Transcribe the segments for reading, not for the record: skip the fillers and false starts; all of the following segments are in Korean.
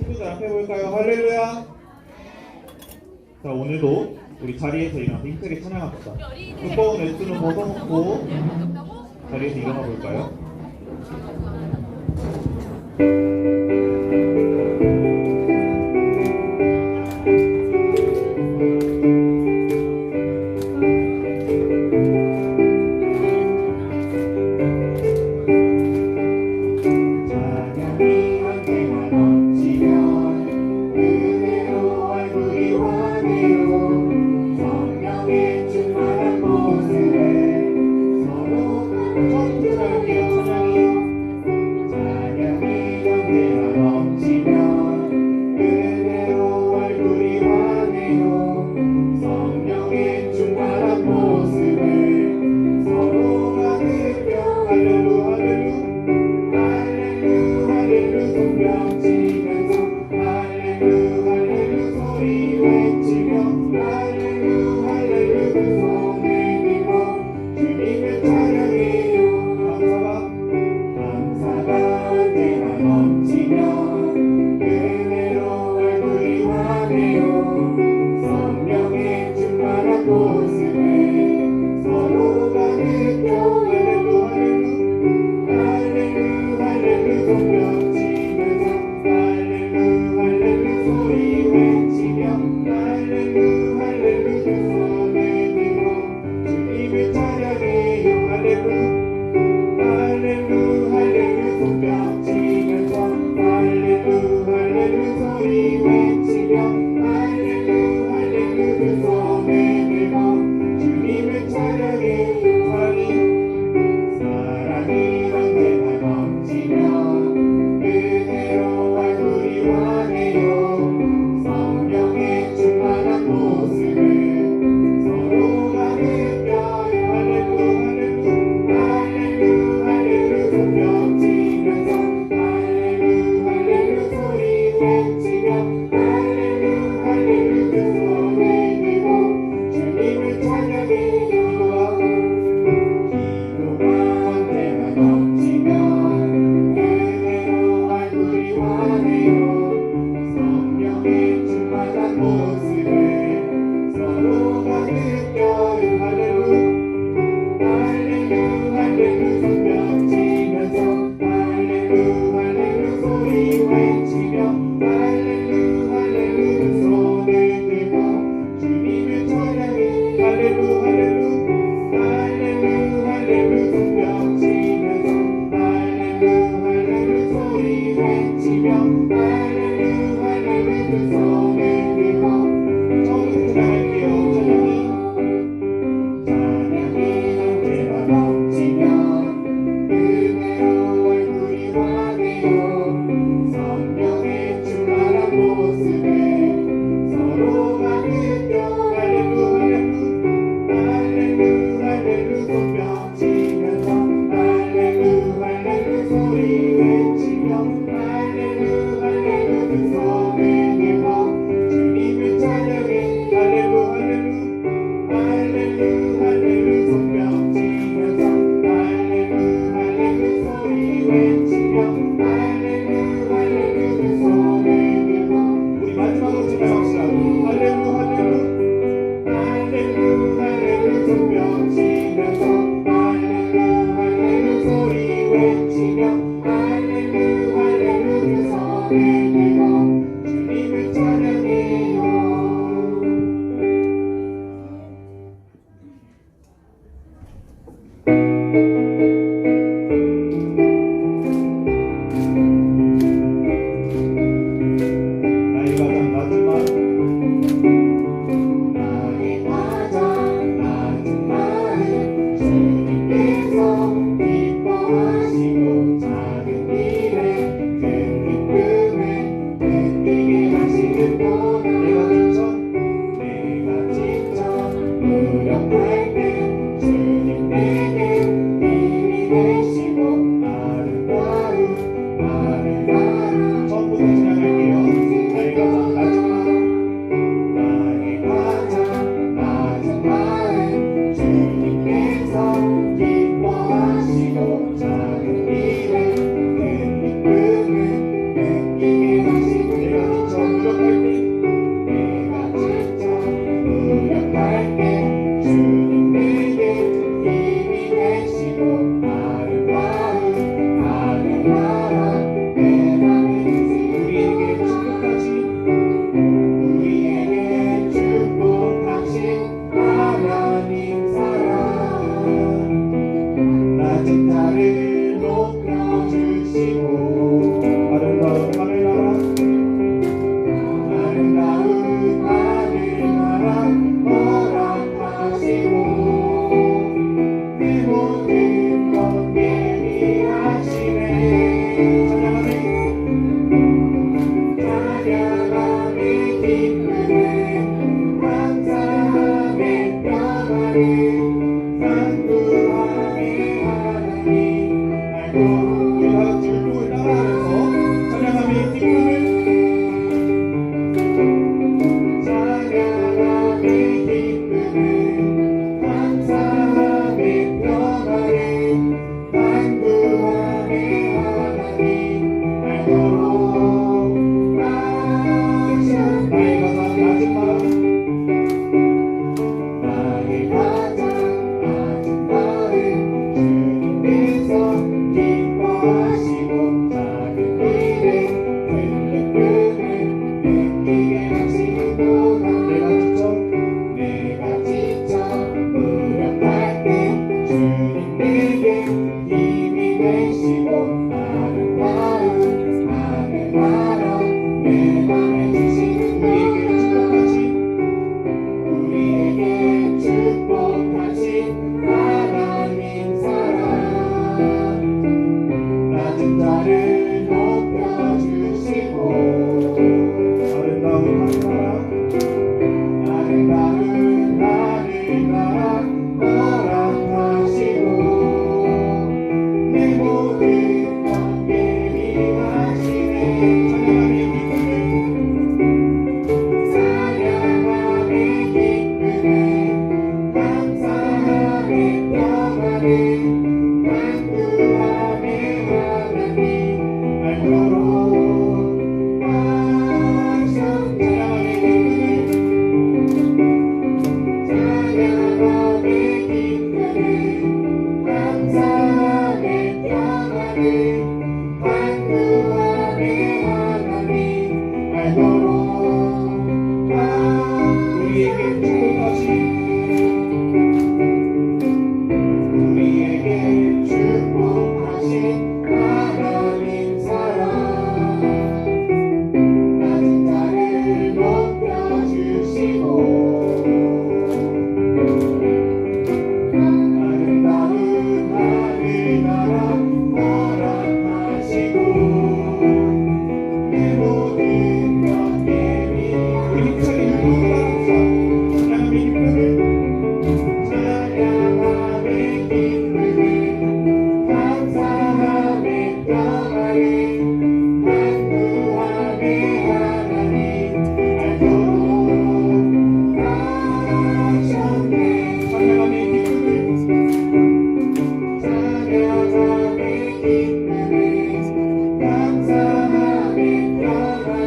친구들 앞에 볼까요? 할렐루야. 자, 오늘도 우리 자리에서 일어나서 힘차게 찬양합시다. 두꺼운 외투는 벗어놓고 자리에서 일어나 볼까요?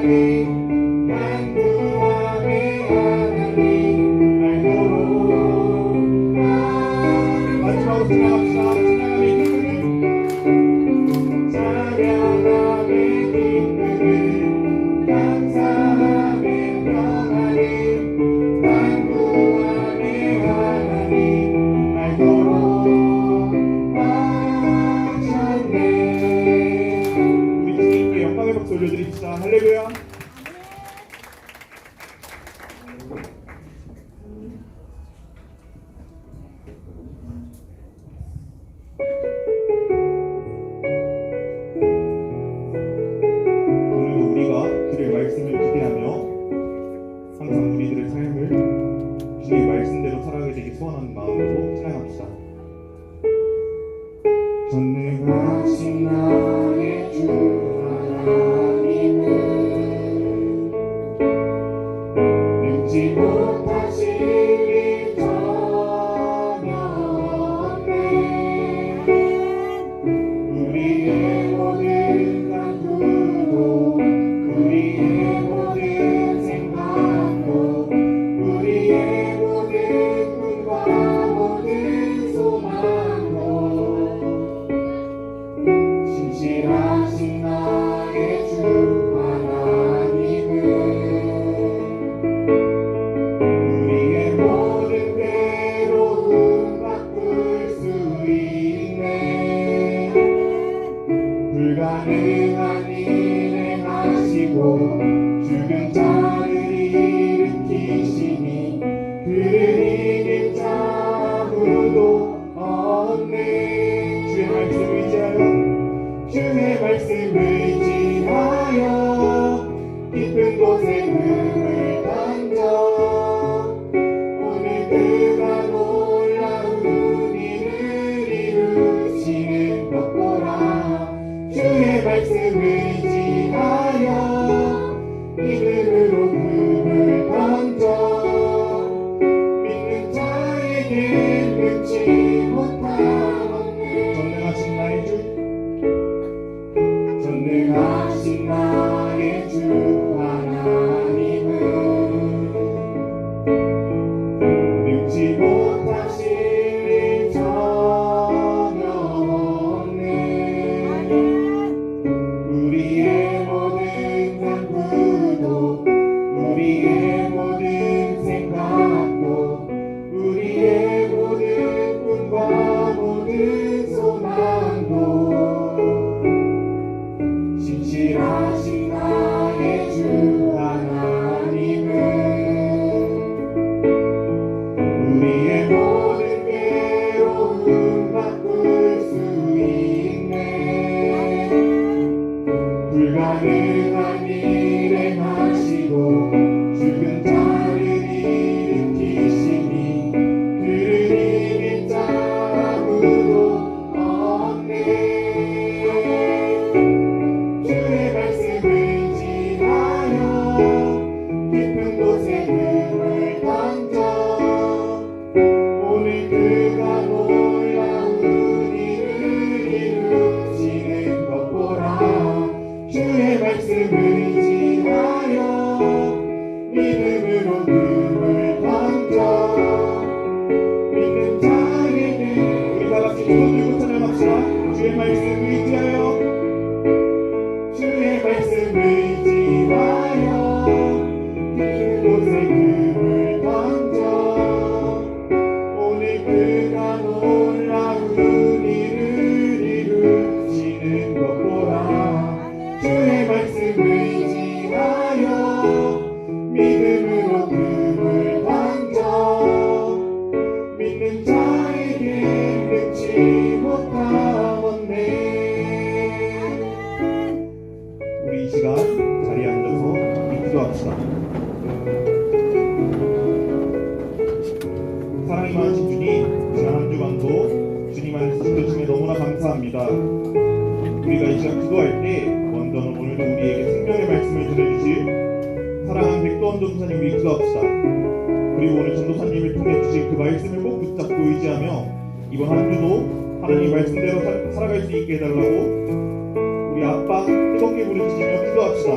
하나님 난 구원의 하나님 알도록 마지막으로 찬양합시다. 찬양함의 기쁨은 감사함의 평안이 난 구원의 하나님 알도록 하셨네. 우리 주님께 영광의 박수 올려드립시다. 할렐루야. 오늘도 우리가 주의 말씀을 기대하며 항상 우리들의 삶을 주의 말씀대로 살아가게 되길 소원하는 마음으로 찬양합시다. 전능하신 나의 주 하나님은 능지 못하실 일 전혀 없네. 우리의 모든 간구도 우리의 모든 생각도 우리의 모든 꿈과 모든 소망도 신실하신 나의 주 하나님은 우리의 모든 괴로움 바꿀 수 있네. 불가능한 일을 하시고 죽은 자를 일으키시니 그를 이길 자 아무도 없네. 주의 말씀 의지하여 주의 말씀 의지하여 깊은 곳에 금을 던져 오늘 그가 놀라운 일을 이루시는 것 보라. 주의 말씀 의지하여 믿음으로 금을 던져 믿는 자에게 끊지 못하네. 전능하신 나의 주 전능하신 나의 주 하나님은 능지 못하실 일 전혀 없네. 우리의 모든 간구도 우리의 모든 생각도 우리의 모든 꿈과 모든 소망도 신실하신 나의 주 하나님은 우리의 모든 괴로움 바꿀 수 있네. 불가능한 일을 행하시고 죽은 자를 일으키시니 그를 이길 자 아무도 없네. 주의 말씀 의지하여 깊은 곳에 금을 던져 오늘 그가 놀라운 일을 이루시는 것 보라. 주의 말씀 의지하여 믿음으로 금을 던져 믿는 자에게 우리 다같이 두 손 들고 찬양합시다. 주의 말씀 의지하여 주의 말씀 의지하여 깊은 곳에 금을 던져 오늘 그가 놀라운 일을 이루시는 것 보라. 주의 말씀 의지하여 믿음으로 금을 던져 믿는 자에게 끊지 못하겠네. 우리 이 시간 자리에 앉아서 기도합시다. 사랑이 많으신 주님, 지난 한 주간도 주님 안에서 지켜주심에 너무나 감사합니다. 우리가 이 시간 기도할 때 먼저는 오늘도 우리에게 생명의 말씀을 전해주실 사랑하는 백도원 전도사님 우리 기도합시다. 그리고 오늘 전도사님을 통해 주신 그 말씀을 꼭 붙잡고 의지하며 이번 한 주도 하나님 말씀대로 살아갈 수 있게 해달라고 우리 아빠 뜨겁게 부르짖으며 기도합시다.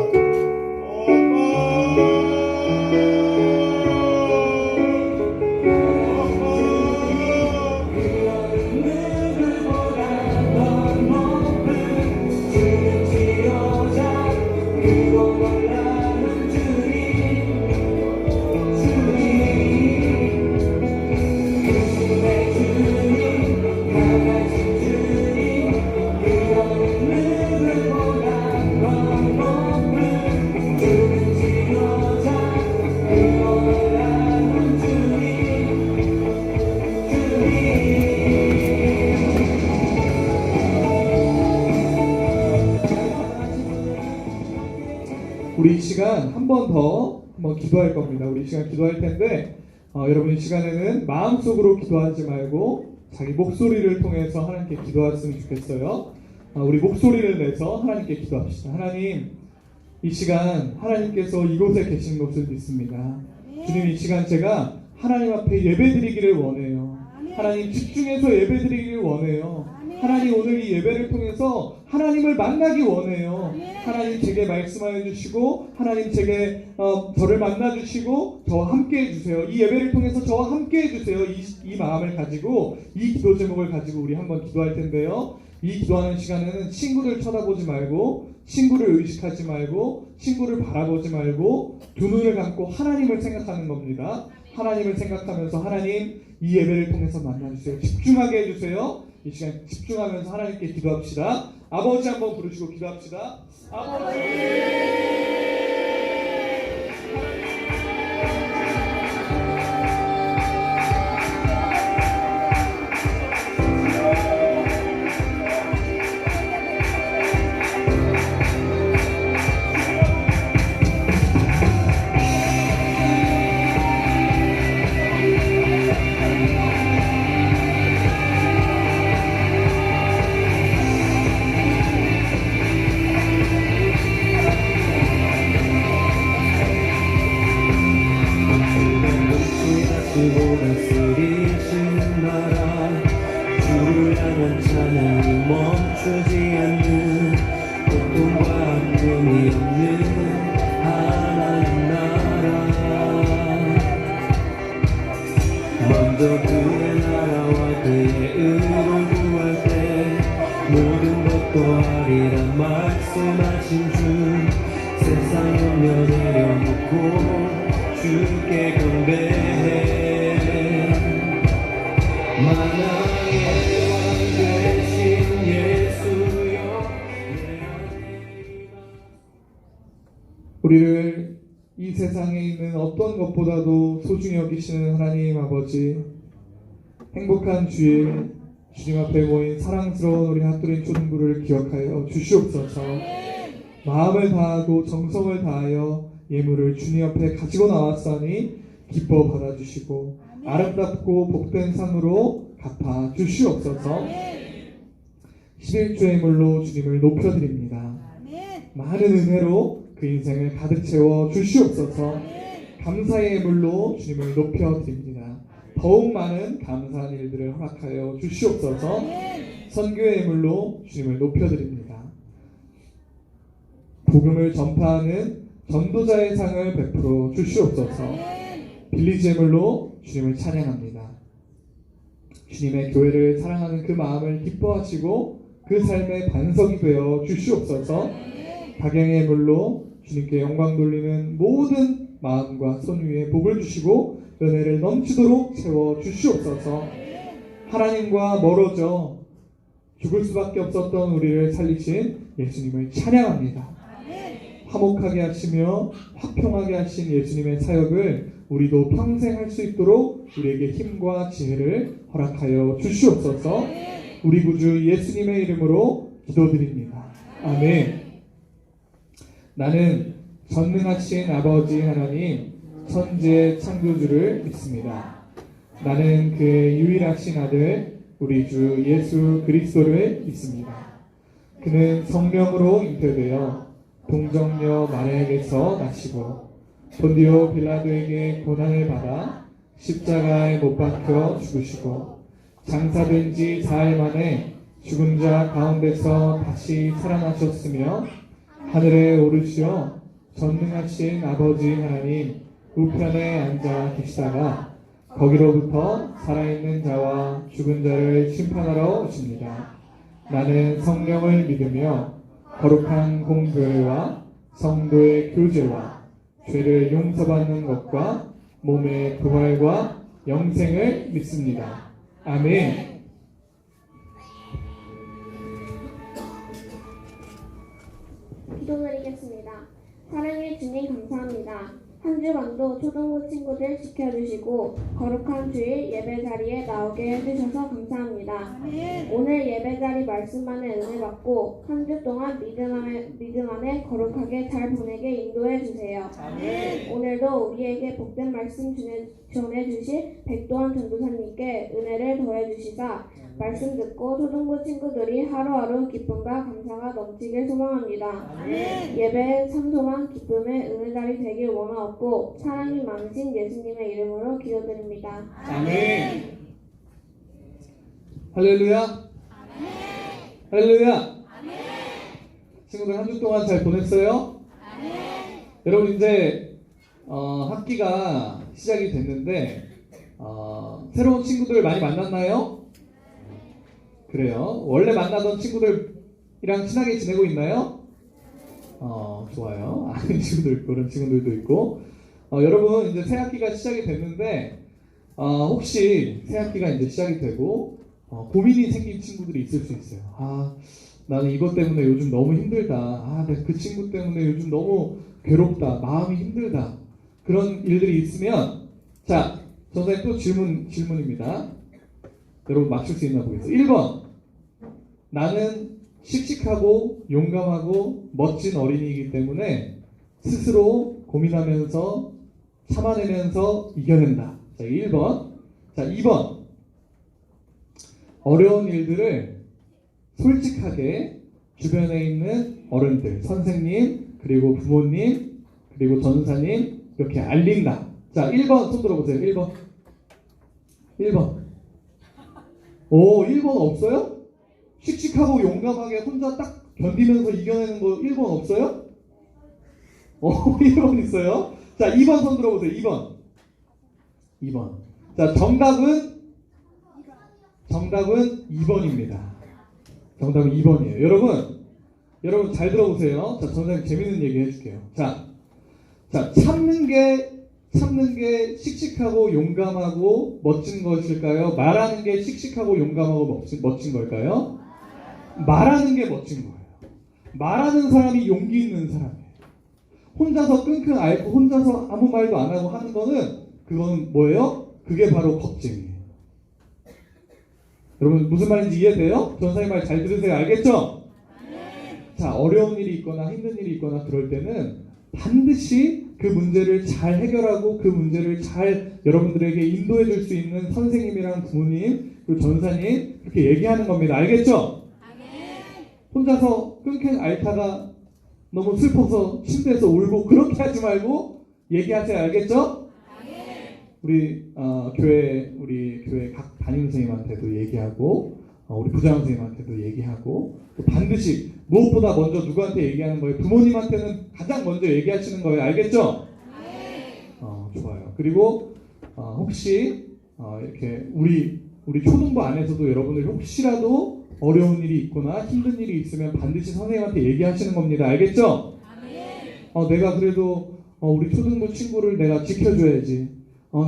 우리 이 시간 한 번 더 한번 기도할 겁니다. 우리 이 시간 기도할 텐데 여러분 이 시간에는 마음속으로 기도하지 말고 자기 목소리를 통해서 하나님께 기도했으면 좋겠어요. 우리 목소리를 내서 하나님께 기도합시다. 하나님, 이 시간 하나님께서 이곳에 계신 것을 믿습니다. 주님, 이 시간 제가 하나님 앞에 예배드리기를 원해요. 하나님, 집중해서 예배드리기를 원해요. 하나님, 오늘 이 예배를 통해서 하나님을 만나기 원해요. 하나님 제게 말씀하여 주시고 하나님 제게 저를 만나 주시고 저와 함께 해주세요. 이 예배를 통해서 저와 함께 해주세요. 이 마음을 가지고 이 기도 제목을 가지고 우리 한번 기도할 텐데요. 이 기도하는 시간에는 친구를 쳐다보지 말고, 친구를 의식하지 말고, 친구를 바라보지 말고 두 눈을 감고 하나님을 생각하는 겁니다. 하나님을 생각하면서 하나님, 이 예배를 통해서 만나주세요. 집중하게 해주세요. 이 시간 집중하면서 하나님께 기도합시다. 아버지 한번 부르시고 기도합시다. 아버지! 다스리신 나라 주를 향한 찬양이 멈추지 않는 고통과 아픔이 없는 하나님 나라 먼저 그의 나라와 그의 의를 구할 때 모든 것도 하리라 말씀하신 주 세상 염려 내려놓고 주께 경배해 만왕의 왕 되신 예수여 우리를 이 세상에 있는 어떤 것보다도 소중히 여기시는 하나님 아버지, 행복한 주일 주님 앞에 모인 사랑스러운 우리 핫도린 초등부를 기억하여 주시옵소서. 마음을 다하고 정성을 다하여 예물을 주님 앞에 가지고 나왔사니 기뻐 받아주시고 아름답고 복된 상으로 갚아 주시옵소서. 11조의 물로 주님을 높여드립니다. 많은 은혜로 그 인생을 가득 채워 주시옵소서. 감사의 물로 주님을 높여드립니다. 더욱 많은 감사한 일들을 허락하여 주시옵소서. 선교의 물로 주님을 높여드립니다. 복음을 전파하는 전도자의 상을 베풀어 주시옵소서. 빌리지의 물로 주님을 찬양합니다. 주님의 교회를 사랑하는 그 마음을 기뻐하시고 그 삶의 반석이 되어 주시옵소서. 박영의 물로 주님께 영광 돌리는 모든 마음과 손 위에 복을 주시고 은혜를 넘치도록 채워 주시옵소서. 하나님과 멀어져 죽을 수밖에 없었던 우리를 살리신 예수님을 찬양합니다. 화목하게 하시며 화평하게 하신 예수님의 사역을 우리도 평생 할 수 있도록 우리에게 힘과 지혜를 허락하여 주시옵소서. 우리 구주 예수님의 이름으로 기도드립니다. 아멘. 나는 전능하신 아버지 하나님 천지의 창조주를 믿습니다. 나는 그의 유일하신 아들 우리 주 예수 그리스도를 믿습니다. 그는 성령으로 잉태되어 동정녀 마리아에게서 나시고 본디오 빌라도에게 고난을 받아 십자가에 못 박혀 죽으시고 장사된 지 4일 만에 죽은 자 가운데서 다시 살아나셨으며 하늘에 오르시어 전능하신 아버지 하나님 우편에 앉아 계시다가 거기로부터 살아있는 자와 죽은 자를 심판하러 오십니다. 나는 성령을 믿으며 거룩한 공교회와 성도의 교제와 죄를 용서받는 것과 몸의 부활과 영생을 믿습니다. 아멘. 기도드리겠습니다. 사랑의 주님 감사합니다. 한 주간도 초등부 친구들 지켜주시고 거룩한 주일 예배 자리에 나오게 해주셔서 감사합니다. 오늘 예배 자리 말씀만의 은혜 받고 한 주 동안 믿음 안에 거룩하게 잘 보내게 인도해 주세요. 오늘도 우리에게 복된 말씀 전해주실 백도환 전도사님께 은혜를 더해 주시사 말씀 듣고 초등부 친구들이 하루하루 기쁨과 감사가 넘치길 소망합니다. 예배에 참소만 기쁨의 은혜 자리 되길 원하옵고 사랑이 많으신 예수님의 이름으로 기도드립니다. 아멘. 할렐루야. 할렐루야. 친구들 한 주 동안 잘 보냈어요? 여러분 이제 학기가 시작이 됐는데 새로운 친구들 많이 만났나요? 그래요. 원래 만나던 친구들이랑 친하게 지내고 있나요? 좋아요. 아는 친구들 있고 그런 친구들도 있고 여러분 이제 새 학기가 시작이 됐는데 혹시 새 학기가 이제 시작이 되고 고민이 생긴 친구들이 있을 수 있어요. 나는 이것 때문에 요즘 너무 힘들다. 내가 그 친구 때문에 요즘 너무 괴롭다. 마음이 힘들다. 그런 일들이 있으면 자, 선생님 또 질문입니다. 여러분 맞출 수 있나 보겠어요. 1번. 나는 씩씩하고 용감하고 멋진 어린이이기 때문에 스스로 고민하면서 참아내면서 이겨낸다. 자, 1번. 자, 2번. 어려운 일들을 솔직하게 주변에 있는 어른들, 선생님, 그리고 부모님, 그리고 전사님 이렇게 알린다. 자, 1번 손 들어보세요. 1번. 1번. 오, 1번 없어요? 씩씩하고 용감하게 혼자 딱 견디면서 이겨내는 거 1번 없어요? 1번 있어요. 자, 2번 손 들어보세요. 2번. 2번. 자, 정답은 2번입니다. 정답은 2번이에요. 여러분 잘 들어보세요. 자, 선생님 재밌는 얘기 해줄게요. 자, 참는 게 씩씩하고 용감하고 멋진 것일까요? 말하는 게 씩씩하고 용감하고 멋진 걸까요? 말하는 게 멋진 거예요. 말하는 사람이 용기 있는 사람이에요. 혼자서 끙끙 앓고 혼자서 아무 말도 안 하고 하는 거는 그건 뭐예요? 그게 바로 겁쟁이에요. 여러분 무슨 말인지 이해돼요? 전사님 말 잘 들으세요. 알겠죠? 자, 어려운 일이 있거나 힘든 일이 있거나 그럴 때는 반드시 그 문제를 잘 해결하고 그 문제를 잘 여러분들에게 인도해 줄 수 있는 선생님이랑 부모님 그리고 전사님 그렇게 얘기하는 겁니다. 알겠죠? 혼자서 끙끙 앓다가 너무 슬퍼서 침대에서 울고 그렇게 하지 말고 얘기하세요. 알겠죠? 우리 교회 각 담임 선생님한테도 얘기하고 우리 부장 선생님한테도 얘기하고 또 반드시 무엇보다 먼저 누구한테 얘기하는 거예요? 부모님한테는 가장 먼저 얘기하시는 거예요. 알겠죠? 좋아요. 그리고 혹시 이렇게 우리 초등부 안에서도 여러분들이 혹시라도 어려운 일이 있거나 힘든 일이 있으면 반드시 선생님한테 얘기하시는 겁니다. 알겠죠? 내가 그래도 우리 초등부 친구를 내가 지켜줘야지.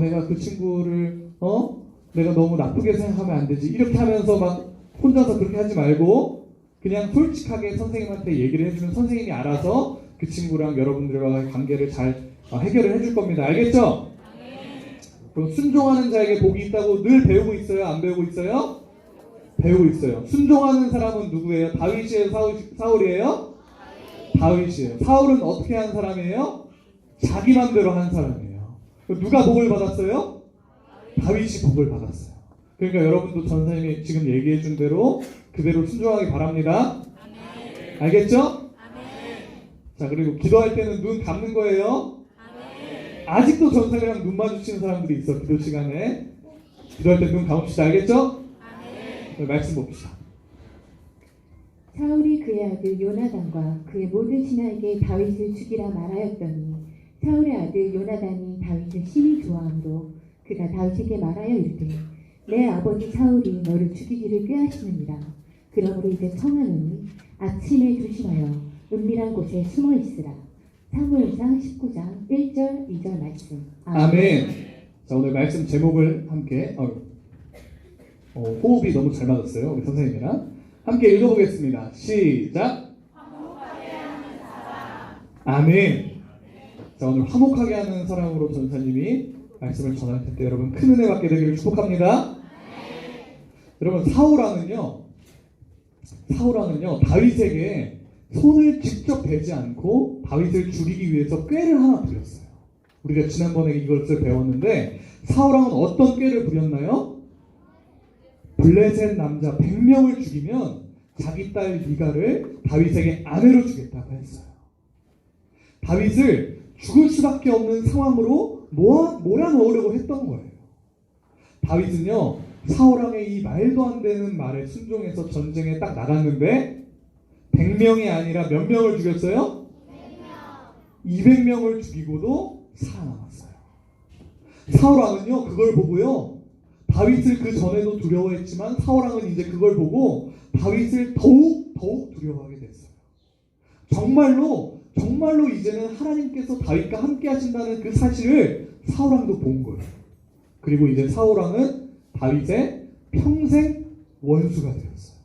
내가 그 친구를 내가 너무 나쁘게 생각하면 안 되지. 이렇게 하면서 막 혼자서 그렇게 하지 말고 그냥 솔직하게 선생님한테 얘기를 해주면 선생님이 알아서 그 친구랑 여러분들과의 관계를 잘 해결을 해줄 겁니다. 알겠죠? 그럼 순종하는 자에게 복이 있다고 늘 배우고 있어요? 안 배우고 있어요? 배우고 있어요. 순종하는 사람은 누구예요? 다윗이에요? 사울이에요? 다윗이에요. 사울은 어떻게 한 사람이에요? 자기 맘대로 한 사람이에요. 누가 복을 받았어요? 다윗이 복을 받았어요. 그러니까 여러분도 전사님이 지금 얘기해 준 대로 그대로 순종하기 바랍니다. 알겠죠? 자, 그리고 기도할 때는 눈 감는 거예요. 아직도 전사님이랑 눈 마주치는 사람들이 있어. 기도 시간에 기도할 때 눈 감읍시다. 알겠죠? 말씀 봅시다. 사울이 그의 아들 요나단과 그의 모든 신하에게 다윗을 죽이라 말하였더니 사울의 아들 요나단이 다윗을 심히 좋아하므로 그가 다윗에게 말하여 이르되 내 아버지 사울이 너를 죽이기를 꾀하시느니라. 그러므로 이제 청하노니 아침에 조심하여 은밀한 곳에 숨어 있으라. 사무엘상 19장 1절 2절 말씀. 아멘. 자, 오늘 말씀 제목을 함께 호흡이 너무 잘 맞았어요. 우리 선생님이랑 함께 읽어보겠습니다. 시작. 아멘. 자, 오늘 화목하게 하는 사람으로 전사님이 말씀을 전할 텐데 여러분 큰 은혜 받게 되기를 축복합니다. 여러분 사울왕은요 다윗에게 손을 직접 대지 않고 다윗을 죽이기 위해서 꾀를 하나 부렸어요. 우리가 지난번에 이것을 배웠는데 사울왕은 어떤 꾀를 부렸나요? 블레셋 남자 100명을 죽이면 자기 딸 미가를 다윗에게 아내로 주겠다고 했어요. 다윗을 죽을 수밖에 없는 상황으로 몰아넣으려고 했던 거예요. 다윗은요 사울왕의 이 말도 안 되는 말에 순종해서 전쟁에 딱 나갔는데 100명이 아니라 몇 명을 죽였어요? 200명을 죽이고도 살아남았어요. 사울왕은요 그걸 보고요 다윗을 그 전에도 두려워했지만 사울왕은 이제 그걸 보고 다윗을 더욱 두려워하게 됐어요. 정말로 이제는 하나님께서 다윗과 함께 하신다는 그 사실을 사울왕도 본 거예요. 그리고 이제 사울왕은 다윗의 평생 원수가 되었어요.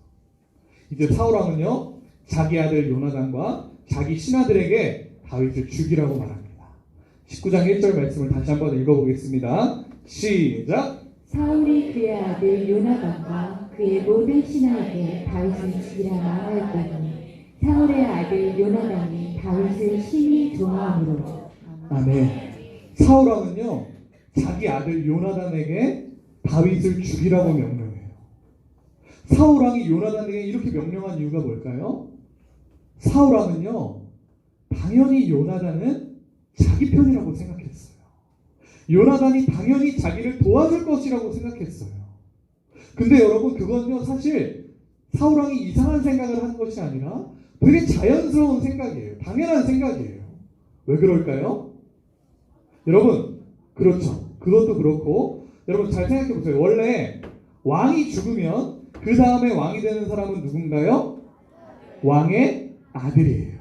이제 사울왕은요 자기 아들 요나단과 자기 신하들에게 다윗을 죽이라고 말합니다. 19장 1절 말씀을 다시 한번 읽어보겠습니다. 시작. 사울이 그의 아들 요나단과 그의 모든 신하에게 다윗을 죽이라 말하였더니 사울의 아들 요나단이 다윗을 심히 좋아함으로. 아멘. 사울왕은요 자기 아들 요나단에게 다윗을 죽이라고 명령해요. 사울왕이 요나단에게 이렇게 명령한 이유가 뭘까요? 사울왕은요 당연히 요나단은 자기 편이라고 생각했어요. 요나단이 당연히 자기를 도와줄 것이라고 생각했어요. 근데 여러분 그건요 사실 사울왕이 이상한 생각을 한 것이 아니라 되게 자연스러운 생각이에요. 당연한 생각이에요. 왜 그럴까요? 여러분 그렇죠. 그것도 그렇고 여러분 잘 생각해 보세요. 원래 왕이 죽으면 그 다음에 왕이 되는 사람은 누군가요? 왕의 아들이에요.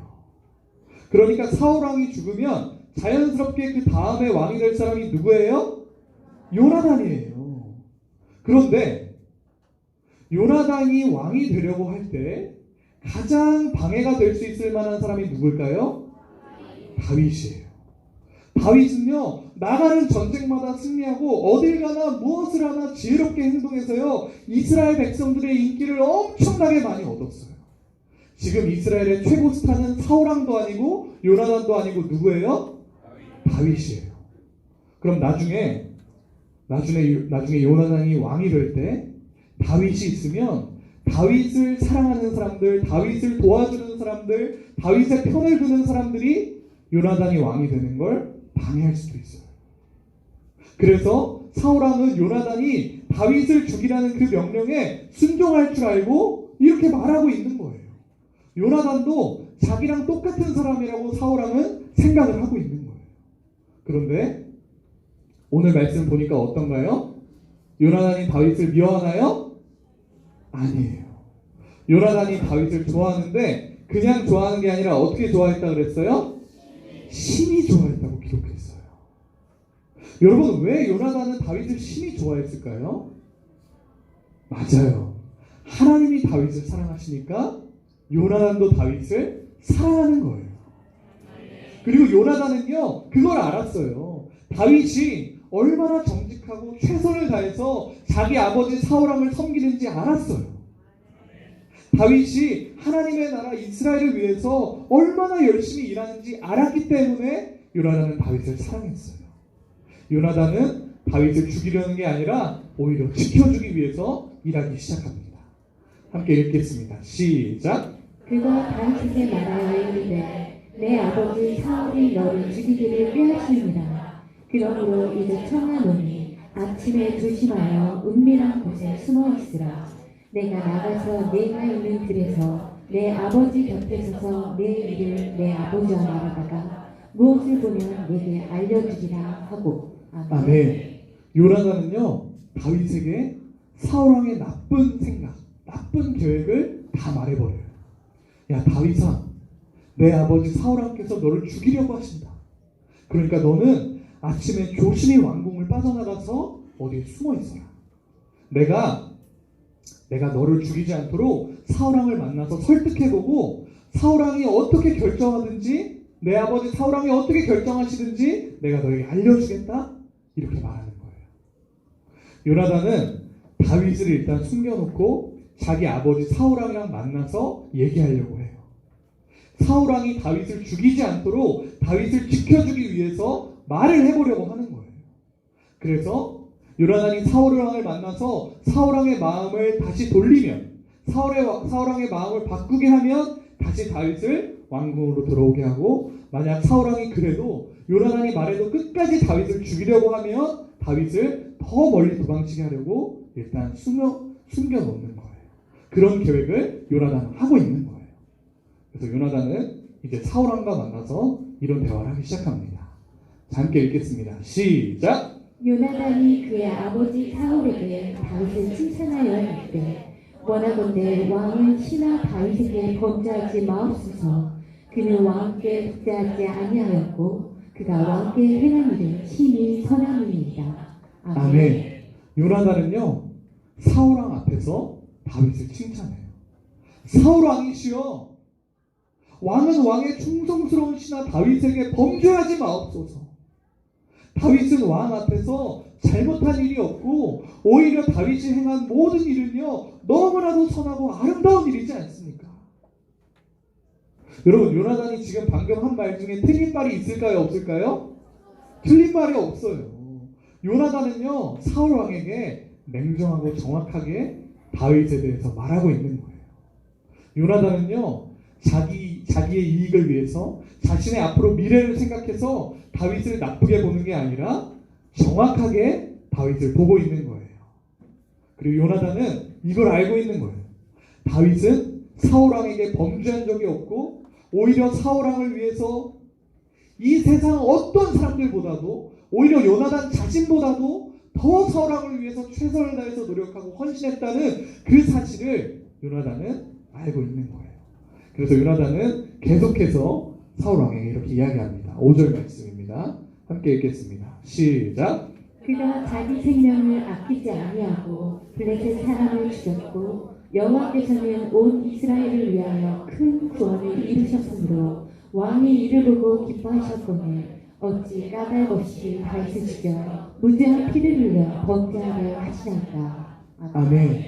그러니까 사울왕이 죽으면 자연스럽게 그 다음에 왕이 될 사람이 누구예요? 요나단이에요. 그런데 요나단이 왕이 되려고 할 때 가장 방해가 될 수 있을 만한 사람이 누굴까요? 다윗이에요. 다윗은요 나가는 전쟁마다 승리하고 어딜 가나 무엇을 하나 지혜롭게 행동해서요 이스라엘 백성들의 인기를 엄청나게 많이 얻었어요. 지금 이스라엘의 최고 스타는 사울왕도 아니고 요나단도 아니고 누구예요? 다윗이에요. 그럼 나중에 요나단이 왕이 될 때 다윗이 있으면 다윗을 사랑하는 사람들, 다윗을 도와주는 사람들, 다윗의 편을 드는 사람들이 요나단이 왕이 되는 걸 방해할 수도 있어요. 그래서 사울왕은 요나단이 다윗을 죽이라는 그 명령에 순종할 줄 알고 이렇게 말하고 있는 거예요. 요나단도 자기랑 똑같은 사람이라고 사울왕은 생각을 하고 있는 거예요. 그런데 오늘 말씀 보니까 어떤가요? 요나단이 다윗을 미워하나요? 아니에요. 요나단이 다윗을 좋아하는데 그냥 좋아하는 게 아니라 어떻게 좋아했다 그랬어요? 심히 좋아했다고 기록했어요. 여러분 왜 요나단은 다윗을 심히 좋아했을까요? 맞아요. 하나님이 다윗을 사랑하시니까 요나단도 다윗을 사랑하는 거예요. 그리고 요나단은요 그걸 알았어요. 다윗이 얼마나 정직하고 최선을 다해서 자기 아버지 사울왕을 섬기는지 알았어요. 다윗이 하나님의 나라 이스라엘을 위해서 얼마나 열심히 일하는지 알았기 때문에 요나단은 다윗을 사랑했어요. 요나단은 다윗을 죽이려는 게 아니라 오히려 지켜주기 위해서 일하기 시작합니다. 함께 읽겠습니다. 시작. 그가 다윗에게 말하여 이르되 내 아버지 사울이 너를 죽이기를 꾀하시니라. 그러므로 이제 청하노니 아침에 조심하여 은밀한 곳에 숨어 있으라. 내가 나가서 내가 있는 들에서 내 아버지 곁에 서서 내 일을 내 아버지와 말하다가 무엇을 보면 내게 알려주기라 하고. 아멘. 요나단은요 다윗에게 사울왕의 나쁜 생각, 나쁜 계획을 다 말해버려요. 야 다윗아, 내 아버지 사울왕께서 너를 죽이려고 하신다. 그러니까 너는 아침에 조심히 왕궁을 빠져나가서 어디에 숨어 있어라. 내가 너를 죽이지 않도록 사울왕을 만나서 설득해보고 사울왕이 어떻게 결정하든지 내 아버지 사울왕이 어떻게 결정하시든지 내가 너에게 알려주겠다. 이렇게 말하는 거예요. 요나단은 다윗을 일단 숨겨놓고 자기 아버지 사울왕이랑 만나서 얘기하려고 해요. 사울왕이 다윗을 죽이지 않도록 다윗을 지켜주기 위해서 말을 해보려고 하는 거예요. 그래서 요나단이 사울왕을 만나서 사울왕의 마음을 다시 돌리면 사울왕의 마음을 바꾸게 하면 다시 다윗을 왕궁으로 들어오게 하고 만약 사울왕이 그래도 요나단이 말해도 끝까지 다윗을 죽이려고 하면 다윗을 더 멀리 도망치게 하려고 일단 숨겨놓는 거예요. 그런 계획을 요나단은 하고 있는 거예요. 그래서 요나단은 이제 사울왕과 만나서 이런 대화를 하기 시작합니다. 자, 함께 읽겠습니다. 시작! 요나단이 그의 아버지 사울에게 다윗을 칭찬하여 이르되 원하건대 왕은 신하 다윗에게 범죄하지 마옵소서. 그는 왕께 복제하지 아니하였고 그가 왕께 행한 일은 심히 선함이니이다. 아멘. 요나단은요 사울왕 앞에서 다윗을 칭찬해요. 사울왕이시여, 왕은 왕의 충성스러운 신하 다윗에게 범죄하지 마옵소서. 다윗은 왕 앞에서 잘못한 일이 없고 오히려 다윗이 행한 모든 일은요 너무나도 선하고 아름다운 일이지 않습니까? 여러분, 요나단이 지금 방금 한 말 중에 틀린 말이 있을까요? 없을까요? 틀린 말이 없어요. 요나단은요 사울 왕에게 냉정하고 정확하게 다윗에 대해서 말하고 있는 거예요. 요나단은요 자기의 이익을 위해서 자신의 앞으로 미래를 생각해서 다윗을 나쁘게 보는 게 아니라 정확하게 다윗을 보고 있는 거예요. 그리고 요나단은 이걸 알고 있는 거예요. 다윗은 사울왕에게 범죄한 적이 없고 오히려 사울왕을 위해서 이 세상 어떤 사람들보다도 오히려 요나단 자신보다도 더 사울왕을 위해서 최선을 다해서 노력하고 헌신했다는 그 사실을 요나단은 알고 있는 거예요. 그래서 요나단은 계속해서 사울왕에게 이렇게 이야기합니다. 5절 말씀입니다. 함께 읽겠습니다. 시작! 그가 자기 생명을 아끼지 아니하고 블레셋 사람을 죽였고 여호와께서는 온 이스라엘을 위하여 큰 구원을 이루셨으므로 왕이 이를 보고 기뻐하셨거늘 어찌 까닭 없이 다윗을 죽여 무죄한 피를 흘려 범죄하게 하시나이까. 아멘.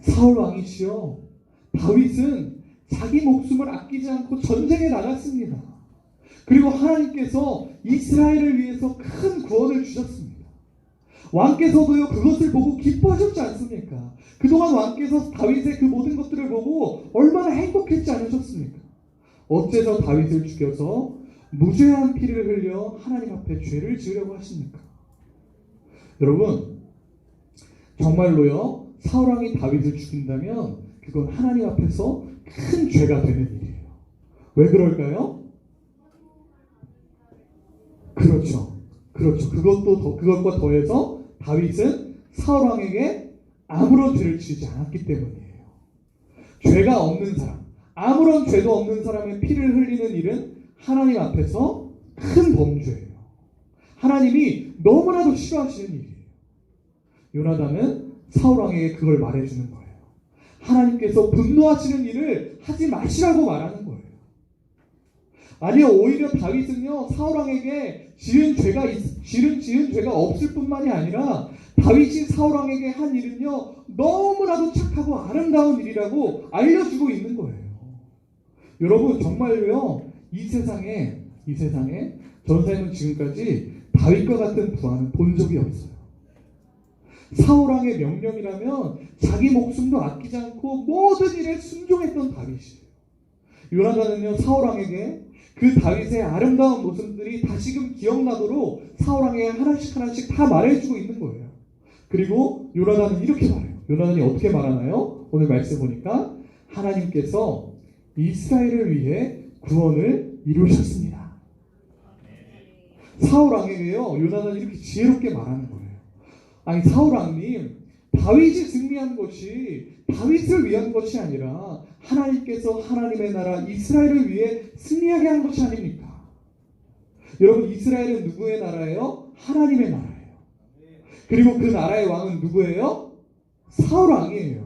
사울 왕이시여, 다윗은 자기 목숨을 아끼지 않고 전쟁에 나갔습니다. 그리고 하나님께서 이스라엘을 위해서 큰 구원을 주셨습니다. 왕께서도요 그것을 보고 기뻐하셨지 않습니까? 그동안 왕께서 다윗의 그 모든 것들을 보고 얼마나 행복했지 않으셨습니까? 어째서 다윗을 죽여서 무죄한 피를 흘려 하나님 앞에 죄를 지으려고 하십니까? 여러분, 정말로요 사울왕이 다윗을 죽인다면 그건 하나님 앞에서 큰 죄가 되는 일이에요. 왜 그럴까요? 그렇죠. 그것과 더해서 다윗은 사울왕에게 아무런 죄를 지지 않았기 때문이에요. 죄가 없는 사람, 아무런 죄도 없는 사람의 피를 흘리는 일은 하나님 앞에서 큰 범죄예요. 하나님이 너무나도 싫어하시는 일이에요. 요나단은 사울왕에게 그걸 말해주는 거예요. 하나님께서 분노하시는 일을 하지 마시라고 말하는 거예요. 아니요, 오히려 다윗은요 사울왕에게 지은 죄가 없을 뿐만이 아니라 다윗이 사울왕에게 한 일은요 너무나도 착하고 아름다운 일이라고 알려주고 있는 거예요. 여러분, 정말로요 이 세상에 전사에는 지금까지 다윗과 같은 부하는 본 적이 없어요. 사울왕의 명령이라면 자기 목숨도 아끼지 않고 모든 일에 순종했던 다윗이에요. 요나단은요 사울왕에게 그 다윗의 아름다운 모습들이 다시금 기억나도록 사울왕에게 하나씩 다 말해주고 있는 거예요. 그리고 요나단은 이렇게 말해요. 요나단이 어떻게 말하나요? 오늘 말씀 보니까 하나님께서 이스라엘을 위해 구원을 이루셨습니다. 사울왕에게요 요나단이 이렇게 지혜롭게 말하는 거예요. 아니, 사울왕님, 다윗이 승리한 것이 다윗을 위한 것이 아니라 하나님께서 하나님의 나라 이스라엘을 위해 승리하게 한 것이 아닙니까? 여러분, 이스라엘은 누구의 나라예요? 하나님의 나라예요. 그리고 그 나라의 왕은 누구예요? 사울 왕이에요.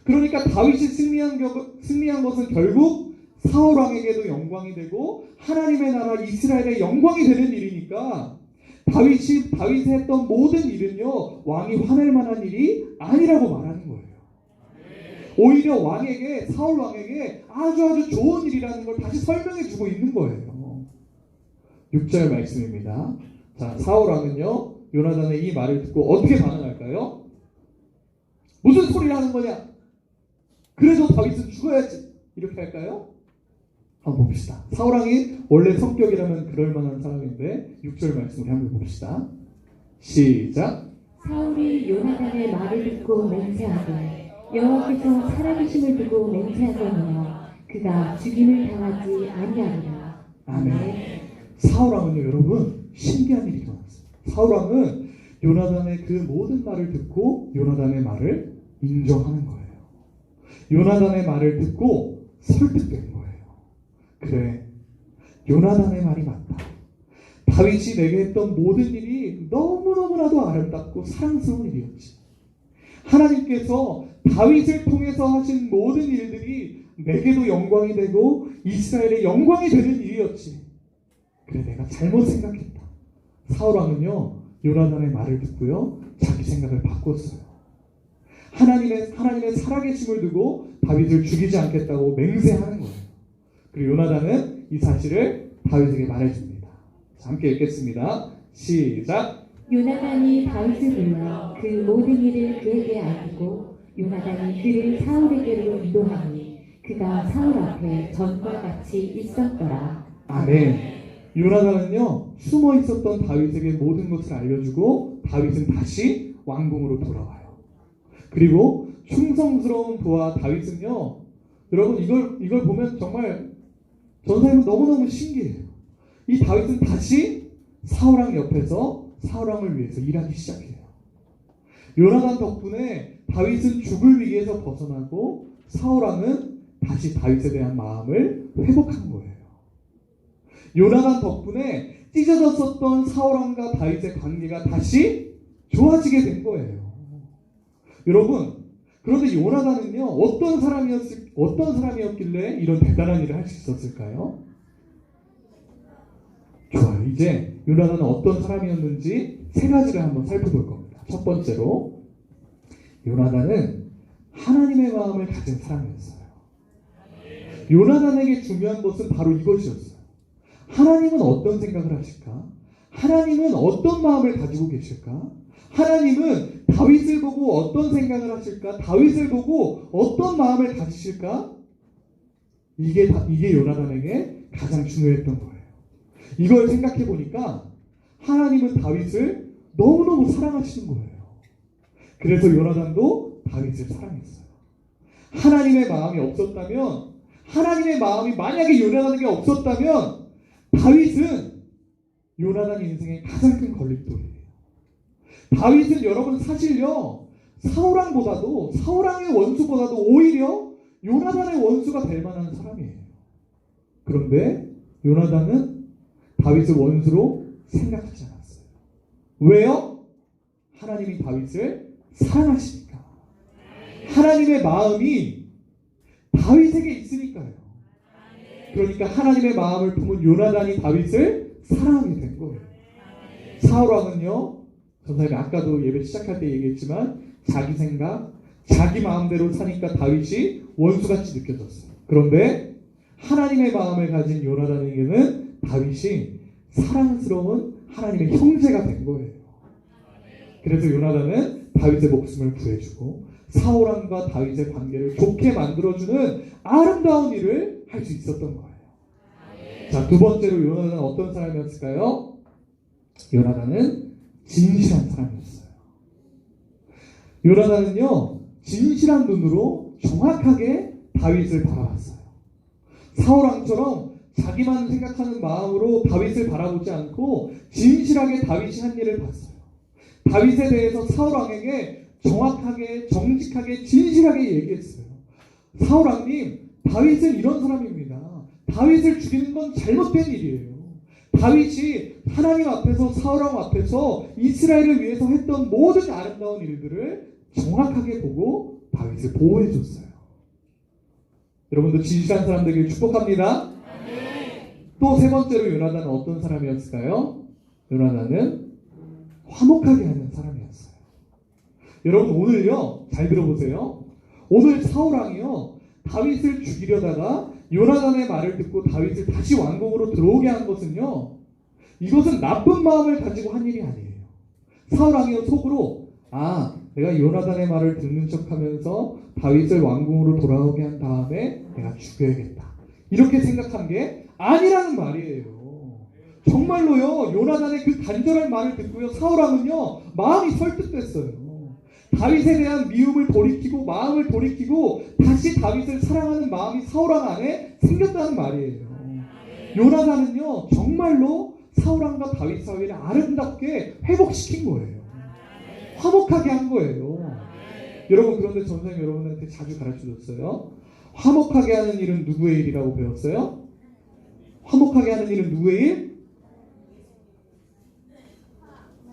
그러니까 다윗이 승리한 것은 결국 사울 왕에게도 영광이 되고 하나님의 나라 이스라엘의 영광이 되는 일이니까 다윗이 했던 모든 일은요, 왕이 화낼 만한 일이 아니라고 말하는 거예요. 오히려 사울 왕에게 아주 좋은 일이라는 걸 다시 설명해 주고 있는 거예요. 6절 말씀입니다. 자, 사울 왕은요, 요나단의 이 말을 듣고 어떻게 반응할까요? 무슨 소리를 하는 거냐? 그래도 다윗은 죽어야지. 이렇게 할까요? 한번 봅시다. 사울 왕이 원래 성격이라면 그럴 만한 사람인데 6절 말씀을 한번 봅시다. 시작. 사울이 요나단의 말을 듣고 맹세하되 여호와께서 살아계심을 두고 맹세하거니와 그가 죽임을 당하지 아니하리라. 아멘. 사울 왕은요, 여러분, 신기한 일이 일어났어요. 사울 왕은 요나단의 그 모든 말을 듣고 요나단의 말을 인정하는 거예요. 요나단의 말을 듣고 설득된 거예요. 그래, 요나단의 말이 맞다. 다윗이 내게 했던 모든 일이 너무너무나도 아름답고 사랑스러운 일이었지. 하나님께서 다윗을 통해서 하신 모든 일들이 내게도 영광이 되고 이스라엘의 영광이 되는 일이었지. 그래, 내가 잘못 생각했다. 사울 왕은요, 요나단의 말을 듣고요, 자기 생각을 바꿨어요. 하나님의 살아계심을 두고 다윗을 죽이지 않겠다고 맹세하는 거예요. 그리고 요나단은 이 사실을 다윗에게 말해줍니다. 자, 함께 읽겠습니다. 시작. 요나단이 다윗을 불러 그 모든 일을 그에게 알리고 요나단이 그를 사울에게로 인도하니 그가 사울 앞에 전과 같이 있었더라. 아멘. 요나단은요, 숨어 있었던 다윗에게 모든 것을 알려주고 다윗은 다시 왕궁으로 돌아와요. 그리고 충성스러운 부하 다윗은요, 여러분, 이걸 보면 정말 전사님은 너무너무 신기해요. 이 다윗은 다시 사울왕 옆에서 사울왕을 위해서 일하기 시작해요. 요나단 덕분에 다윗은 죽을 위기에서 벗어나고 사울왕은 다시 다윗에 대한 마음을 회복한 거예요. 요나단 덕분에 찢어졌었던 사울왕과 다윗의 관계가 다시 좋아지게 된 거예요. 여러분, 그런데 요나단은요, 어떤 사람이었길래 이런 대단한 일을 할 수 있었을까요? 좋아요. 이제 요나단은 어떤 사람이었는지 세 가지를 한번 살펴볼 겁니다. 첫 번째로, 요나단은 하나님의 마음을 가진 사람이었어요. 요나단에게 중요한 것은 바로 이것이었어요. 하나님은 어떤 생각을 하실까? 하나님은 어떤 마음을 가지고 계실까? 하나님은 다윗을 보고 어떤 생각을 하실까? 다윗을 보고 어떤 마음을 가지실까? 이게 요나단에게 가장 중요했던 거예요. 이걸 생각해 보니까 하나님은 다윗을 너무너무 사랑하시는 거예요. 그래서 요나단도 다윗을 사랑했어요. 하나님의 마음이 없었다면, 하나님의 마음이 만약에 요나단에게 없었다면 다윗은 요나단 인생의 가장 큰 걸림돌이에요. 다윗은 여러분 사실요, 사울왕의 원수보다도 오히려 요나단의 원수가 될 만한 사람이에요. 그런데 요나단은 다윗을 원수로 생각하지 않았어요. 왜요? 하나님이 다윗을 사랑하시니까. 하나님의 마음이 다윗에게 있으니까요. 그러니까 하나님의 마음을 품은 요나단이 다윗을 사랑하게 된 거예요. 사울왕은요, 전사님이 아까도 예배 시작할 때 얘기했지만 자기 생각, 자기 마음대로 사니까 다윗이 원수같이 느껴졌어요. 그런데 하나님의 마음을 가진 요나단에게는 다윗이 사랑스러운 하나님의 형제가 된 거예요. 그래서 요나단은 다윗의 목숨을 구해주고 사울왕과 다윗의 관계를 좋게 만들어주는 아름다운 일을 할 수 있었던 거예요. 자, 두 번째로 요나단은 어떤 사람이었을까요? 요나단은 진실한 사람이었어요. 요나단은요, 진실한 눈으로 정확하게 다윗을 바라봤어요. 사울왕처럼 자기만 생각하는 마음으로 다윗을 바라보지 않고 진실하게 다윗이 한 일을 봤어요. 다윗에 대해서 사울왕에게 정확하게, 정직하게, 진실하게 얘기했어요. 사울 왕님, 다윗은 이런 사람입니다. 다윗을 죽이는 건 잘못된 일이에요. 다윗이 하나님 앞에서 사울 왕 앞에서 이스라엘을 위해서 했던 모든 아름다운 일들을 정확하게 보고 다윗을 보호해 줬어요. 여러분도 진실한 사람 되길 축복합니다. 또 세 번째로 요나단은 어떤 사람이었을까요? 요나단은 화목하게 하는 사람이었어요. 여러분 오늘요, 잘 들어보세요. 오늘 사울 왕이요, 다윗을 죽이려다가 요나단의 말을 듣고 다윗을 다시 왕궁으로 들어오게 한 것은요, 이것은 나쁜 마음을 가지고 한 일이 아니에요. 사울 왕이요, 속으로 내가 요나단의 말을 듣는 척하면서 다윗을 왕궁으로 돌아오게 한 다음에 내가 죽여야겠다, 이렇게 생각한 게 아니라는 말이에요. 정말로요, 요나단의 그 간절한 말을 듣고요, 사울 왕은요, 마음이 설득됐어요. 다윗에 대한 미움을 돌이키고 마음을 돌이키고 다시 다윗을 사랑하는 마음이 사울 왕 안에 생겼다는 말이에요. 요나단은요, 정말로 사울 왕과 다윗 사이를 아름답게 회복시킨 거예요. 화목하게 한 거예요. 여러분, 그런데 전사님 여러분한테 자주 가르쳐줬어요. 화목하게 하는 일은 누구의 일이라고 배웠어요? 화목하게 하는 일은 누구의 일?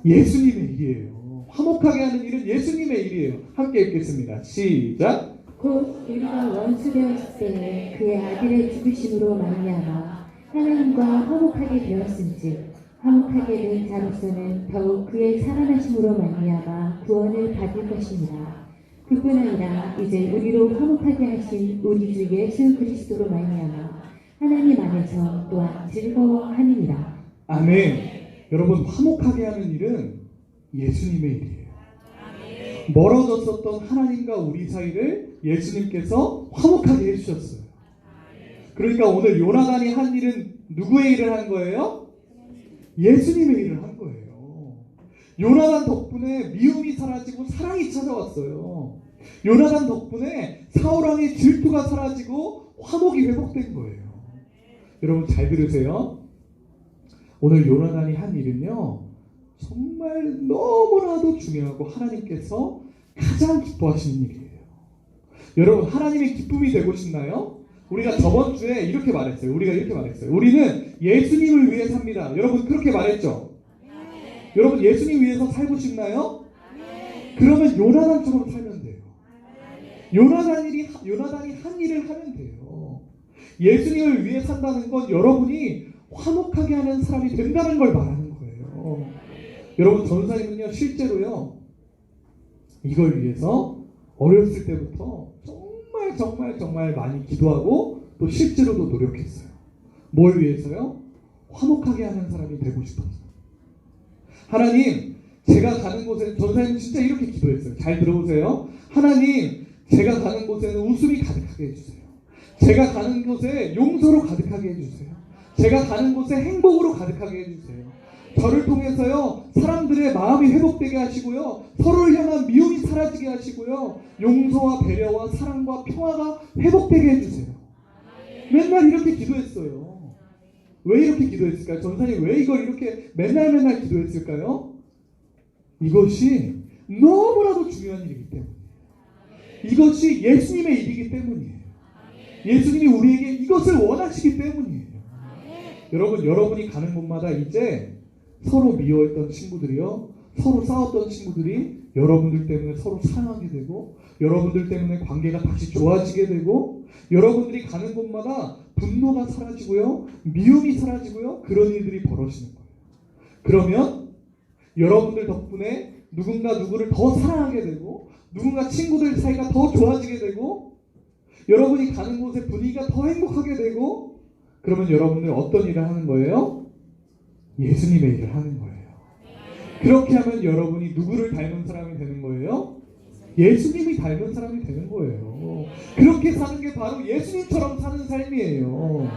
예수님의 일이에요. 화목하게 하는 일은 예수님의 일이에요. 함께 읽겠습니다. 시작. 곧 우리가 원수되었을 때에 그의 아들의 죽으심으로 말미암아 하나님과 화목하게 되었은즉 화목하게 된 자로서는 더욱 그의 살아나심으로 말미암아 구원을 받을 것입니다. 그뿐 아니라 이제 우리로 화목하게 하신 우리 주 예수 그리스도로 말미암아 하나님 안에서 또한 즐거워하느니라. 아멘. 여러분, 화목하게 하는 일은 예수님의 일이에요. 멀어졌었던 하나님과 우리 사이를 예수님께서 화목하게 해주셨어요. 그러니까 오늘 요나단이 한 일은 누구의 일을 한 거예요? 예수님의 일을 한 거예요. 요나단 덕분에 미움이 사라지고 사랑이 찾아왔어요. 요나단 덕분에 사울 왕의 질투가 사라지고 화목이 회복된 거예요. 여러분 잘 들으세요. 오늘 요나단이 한 일은요, 정말 너무나도 중요하고 하나님께서 가장 기뻐하시는 일이에요. 여러분, 하나님의 기쁨이 되고 싶나요? 우리가 저번 주에 이렇게 말했어요. 우리는 예수님을 위해 삽니다. 여러분 그렇게 말했죠? 여러분 예수님 위해서 살고 싶나요? 그러면 요나단처럼 살면 돼요. 요나단이 한 일을 하면 돼요. 예수님을 위해 산다는 건 여러분이 화목하게 하는 사람이 된다는 걸 말하는 거예요. 여러분, 전사님은요, 실제로요, 이걸 위해서 어렸을 때부터 정말 많이 기도하고 또 실제로도 노력했어요. 뭘 위해서요? 화목하게 하는 사람이 되고 싶었어요. 하나님, 제가 가는 곳에는, 전사님 진짜 이렇게 기도했어요. 잘 들어보세요. 하나님, 제가 가는 곳에는 웃음이 가득하게 해주세요. 제가 가는 곳에 용서로 가득하게 해주세요. 제가 가는 곳에 행복으로 가득하게 해주세요. 저를 통해서요, 사람들의 마음이 회복되게 하시고요, 서로를 향한 미움이 사라지게 하시고요, 용서와 배려와 사랑과 평화가 회복되게 해주세요. 맨날 이렇게 기도했어요. 왜 이렇게 기도했을까요? 전사님 왜 이걸 이렇게 맨날 기도했을까요? 이것이 너무나도 중요한 일이기 때문이에요. 이것이 예수님의 일이기 때문이에요. 예수님이 우리에게 이것을 원하시기 때문이에요. 여러분, 여러분이 가는 곳마다 이제 서로 미워했던 친구들이요, 서로 싸웠던 친구들이 여러분들 때문에 서로 사랑하게 되고, 여러분들 때문에 관계가 다시 좋아지게 되고, 여러분들이 가는 곳마다 분노가 사라지고요, 미움이 사라지고요, 그런 일들이 벌어지는 거예요. 그러면 여러분들 덕분에 누군가 누구를 더 사랑하게 되고, 누군가 친구들 사이가 더 좋아지게 되고, 여러분이 가는 곳의 분위기가 더 행복하게 되고, 그러면 여러분들 어떤 일을 하는 거예요? 예수님의 일을 하는 거예요. 그렇게 하면 여러분이 누구를 닮은 사람이 되는 거예요? 예수님이 닮은 사람이 되는 거예요. 그렇게 사는 게 바로 예수님처럼 사는 삶이에요.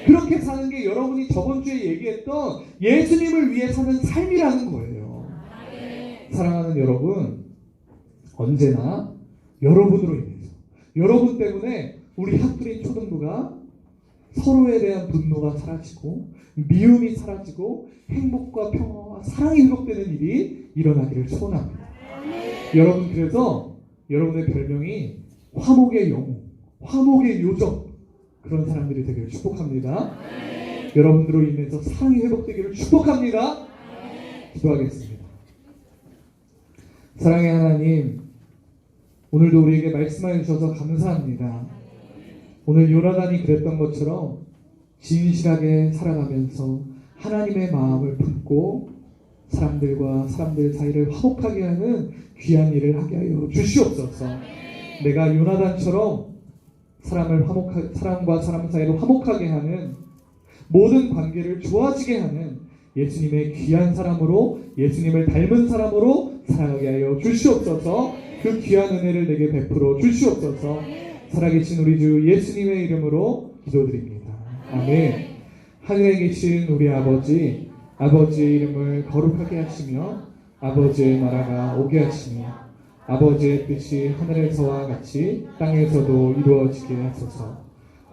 그렇게 사는 게 여러분이 저번 주에 얘기했던 예수님을 위해 사는 삶이라는 거예요. 사랑하는 여러분, 언제나 여러분으로 인해서, 여러분 때문에 우리 학부인 초등부가 서로에 대한 분노가 사라지고 미움이 사라지고 행복과 평화와 사랑이 회복되는 일이 일어나기를 소원합니다. 여러분, 그래서 여러분의 별명이 화목의 영웅, 화목의 요정 그런 사람들이 되기를 축복합니다. 여러분들로 인해서 사랑이 회복되기를 축복합니다. 기도하겠습니다. 사랑의 하나님, 오늘도 우리에게 말씀하여 주셔서 감사합니다. 오늘 요나단이 그랬던 것처럼 진실하게 살아가면서 하나님의 마음을 품고 사람들과 사람들 사이를 화목하게 하는 귀한 일을 하게 하여 주시옵소서. 내가 요나단처럼 사람과 사람 사이를 화목하게 하는 모든 관계를 좋아지게 하는 예수님의 귀한 사람으로, 예수님을 닮은 사람으로 살아가게 하여 주시옵소서. 그 귀한 은혜를 내게 베풀어 주시옵소서. 살아계신 우리 주 예수님의 이름으로 기도드립니다. 아멘. 하늘에 계신 우리 아버지, 아버지의 이름을 거룩하게 하시며 아버지의 나라가 오게 하시며 아버지의 뜻이 하늘에서와 같이 땅에서도 이루어지게 하소서.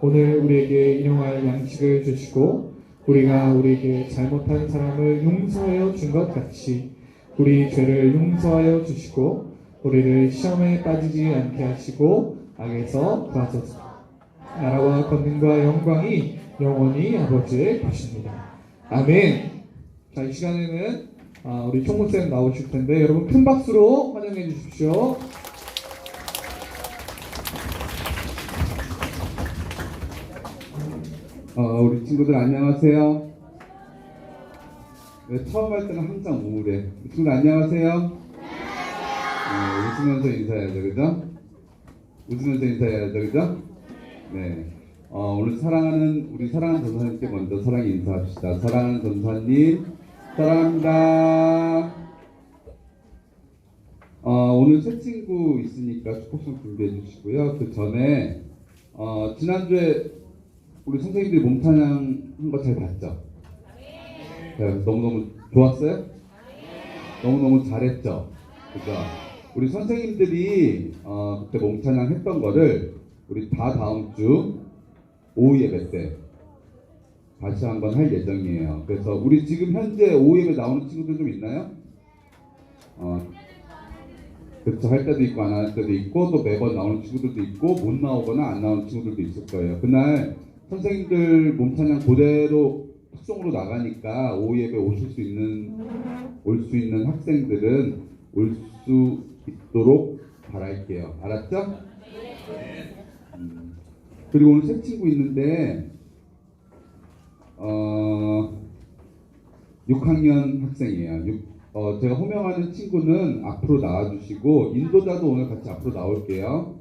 오늘 우리에게 일용할 양식을 주시고 우리가 우리에게 잘못한 사람을 용서하여 준 것 같이 우리 죄를 용서하여 주시고 우리를 시험에 빠지지 않게 하시고 악에서 구하소서. 나라와 권능과 영광이 영원히 아버지의 것입니다. 아멘. 자, 이 시간에는 우리 총무쌤 나오실 텐데 여러분 큰 박수로 환영해 주십시오. 우리 친구들 안녕하세요. 네, 처음 할 때는 항상 우울해. 우리 친구들 안녕하세요. 웃으면서 인사해야죠, 그죠? 웃으면서 인사해야죠, 그죠? 네. 오늘 우리 사랑하는 전사님께 먼저 사랑 인사합시다. 사랑하는 전사님, 사랑합니다. 오늘 새 친구 있으니까 축복송 준비해 주시고요. 그 전에, 지난주에 우리 선생님들이 몸찬양 한 거 잘 봤죠? 네, 너무너무 좋았어요? 너무너무 잘했죠? 그죠? 우리 선생님들이 그때 몸찬양 했던 거를 우리 다 다음 주 오후 예배 때 다시 한번 할 예정이에요. 그래서 우리 지금 현재 오후 예배 나오는 친구들 좀 있나요? 그렇죠. 할 때도 있고 안 할 때도 있고 또 매번 나오는 친구들도 있고 못 나오거나 안 나오는 친구들도 있을 거예요. 그날 선생님들 몸찬양 그대로 특송으로 나가니까 오후 예배 올 수 있는 학생들은 올 수 있도록 바랄게요. 알았죠? 그리고 오늘 새 친구 있는데 6학년 학생이에요. 제가 호명하는 친구는 앞으로 나와주시고 인도자도 오늘 같이 앞으로 나올게요.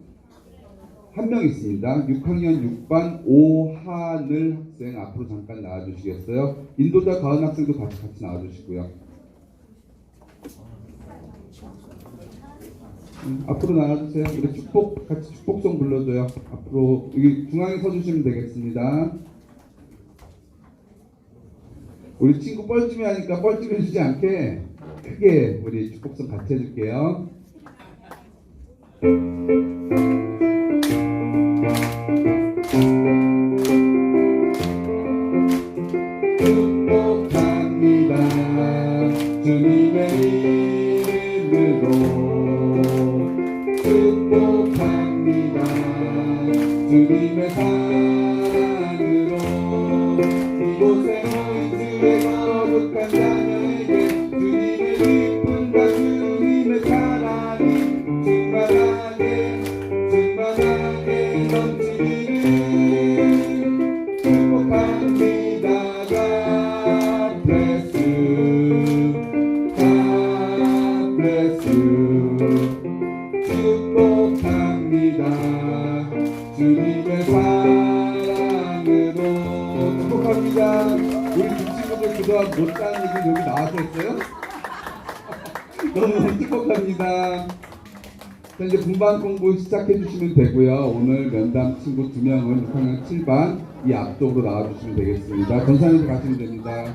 한 명 있습니다. 6학년 6반 오하늘 학생 앞으로 잠깐 나와주시겠어요? 인도자 가은 학생도 같이 나와주시고요. 앞으로 나와주세요. 우리 같이 축복송 불러줘요. 앞으로 여기 중앙에 서주시면 되겠습니다. 우리 친구 뻘쭘해 하니까 뻘쭘해지지 않게 크게 우리 축복송 같이 해줄게요. 축복합니다. 주님의 이름으로 축복합니다. 주님의 사랑으로 이곳에 모인 주의 거룩한 자녀에게 주님의 기쁨과 주님의 사랑이 충만하게 넘치기를 축복합니다. God bless you. God bless you. 축복합니다. 주님의 사랑으로 축복합니다. 우리 두 친구들 그동안 못다는 얘기 여기 나와서 했어요? 너무 축복합니다. 자, 이제 분반 공부 시작해 주시면 되고요. 오늘 면담 친구 2명은 6학년 7반 이 앞쪽으로 나와주시면 되겠습니다. 전사님도 가시면 됩니다.